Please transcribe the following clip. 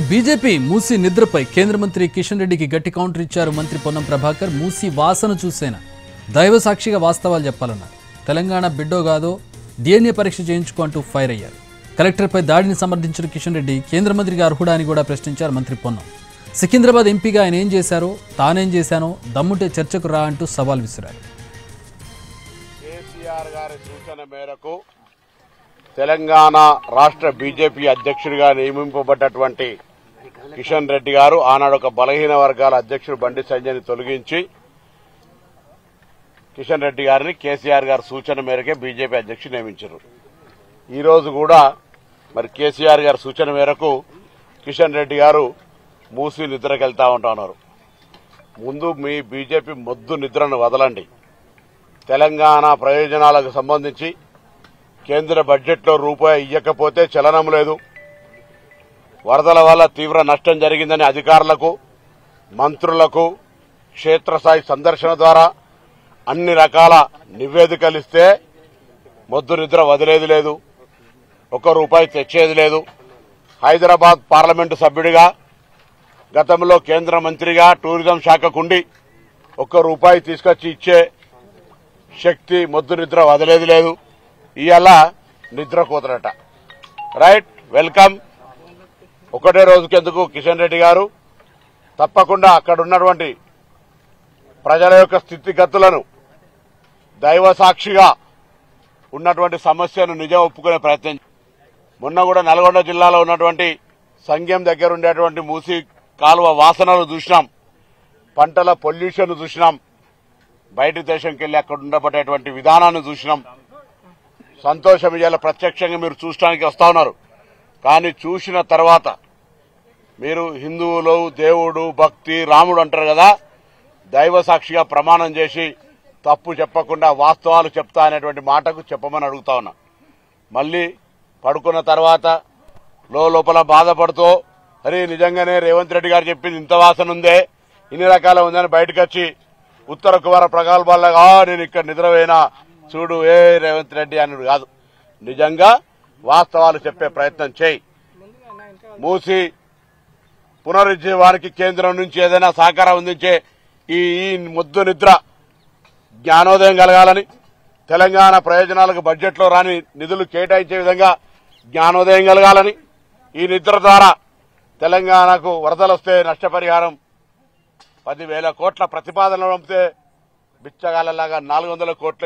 BJP Musi నిద్రపై కేంద్ర మంత్రి కిషన్ రెడ్డికి గట్టి కౌంటర్ ఇచ్చారు మంత్రి పొన్నం ప్రభాకర్. మూసీ వాసన చూసేనా దైవ సాక్షిగా వాస్తవాలు చెప్పాలన్నారు. తెలంగాణ బిడ్డో కాదో డిఎన్ఏ పరీక్ష చేయించుకో అంటూ ఫైర్ అయ్యారు. కలెక్టర్పై దాడిని సమర్థించిన కిషన్ రెడ్డి కేంద్ర మంత్రిగా అర్హుడా అని కూడా ప్రశ్నించారు మంత్రి పొన్నం. సికింద్రాబాద్ ఎంపీగా ఆయన ఏం చేశారో తానేం చేశానో దమ్ముంటే చర్చకు రా అంటూ సవాల్ విసిరారు. కేసీఆర్ గారి సూచన మేరకు తెలంగాణ రాష్ట్ర బీజేపీ అధ్యక్షుడిగా నియమింపబడ్డటువంటి కిషన్ రెడ్డి గారు ఆనాడు ఒక బలహీన వర్గాల అధ్యక్షుడు బండి సంజయ్ని తొలగించి కిషన్ రెడ్డి గారిని కేసీఆర్ గారి సూచన మేరకే బీజేపీ అధ్యక్షుడు నియమించారు. ఈ రోజు కూడా మరి కేసీఆర్ గారి సూచన మేరకు కిషన్ రెడ్డి గారు మూసి నిద్రకు వెళ్తా ఉంటున్నారు. ముందు మీ బీజేపీ మొద్దు నిద్రను వదలండి. తెలంగాణ ప్రయోజనాలకు సంబంధించి కేంద్ర బడ్జెట్లో రూపాయి ఇయ్యకపోతే చలనం లేదు. వరదల వల్ల తీవ్ర నష్టం జరిగిందని అధికారులకు, మంత్రులకు క్షేత్రస్థాయి సందర్శన ద్వారా అన్ని రకాల నివేదికలు ఇస్తే మొద్దు నిద్ర వదిలేది లేదు, ఒక్క రూపాయి తెచ్చేది లేదు. హైదరాబాద్ పార్లమెంటు సభ్యుడిగా, గతంలో కేంద్ర మంత్రిగా టూరిజం శాఖకుండి ఒక్క రూపాయి తీసుకొచ్చి ఇచ్చే శక్తి మొద్దు నిద్ర వదిలేది లేదు. ఇవాళ నిద్ర కూతురట. Right, welcome. ఒకటే రోజుకెందుకు కిషన్ రెడ్డి గారు తప్పకుండా అక్కడ ఉన్నటువంటి ప్రజల యొక్క స్థితిగతులను దైవ సాక్షిగా ఉన్నటువంటి సమస్యను నిజం ఒప్పుకునే ప్రయత్నం. మొన్న కూడా నల్గొండ జిల్లాలో ఉన్నటువంటి సంఘం దగ్గర ఉండేటువంటి మూసీ కాలువ వాసనలు చూసినాం, పంటల పొల్యూషన్ చూసినాం, బయట దేశంకి వెళ్లి అక్కడ ఉండబడేటువంటి విధానాన్ని చూసినాం. సంతోషం, ఇవాళ ప్రత్యక్షంగా మీరు చూడటానికి వస్తా ఉన్నారు. కానీ చూసిన తర్వాత మీరు హిందువులు దేవుడు భక్తి రాముడు అంటారు కదా, దైవ సాక్షిగా ప్రమాణం చేసి తప్పు చెప్పకుండా వాస్తవాలు చెప్తా అనేటువంటి మాటకు చెప్పమని అడుగుతా ఉన్నా. మళ్ళీ పడుకున్న తర్వాత లోపల బాధపడుతూ అరే నిజంగానే రేవంత్ రెడ్డి గారు చెప్పింది ఇంత వాసన ఉందే, ఇన్ని రకాల ఉందని బయటకు వచ్చి ఉత్తర కుమార ప్రగల్భాల్లాగా నేను ఇక్కడ నిద్రపోయినా చూడు ఏ రేవంత్ రెడ్డి అనుడు కాదు. నిజంగా వాస్తవాలు చెప్పే ప్రయత్నం చేయి. మూసి పునరుజ్జీవానికి కేంద్రం నుంచి ఏదైనా సహకారం అందించే ఈ ముద్దు నిద్ర జ్ఞానోదయం కలగాలని, తెలంగాణ ప్రయోజనాలకు బడ్జెట్లో రాని నిధులు కేటాయించే విధంగా జ్ఞానోదయం కలగాలని, ఈ నిద్ర ద్వారా తెలంగాణకు వరదలు వస్తే నష్టపరిహారం 10,000 కోట్ల ప్రతిపాదనలు పంపితే బిచ్చగాళ్లలాగా 400 కోట్ల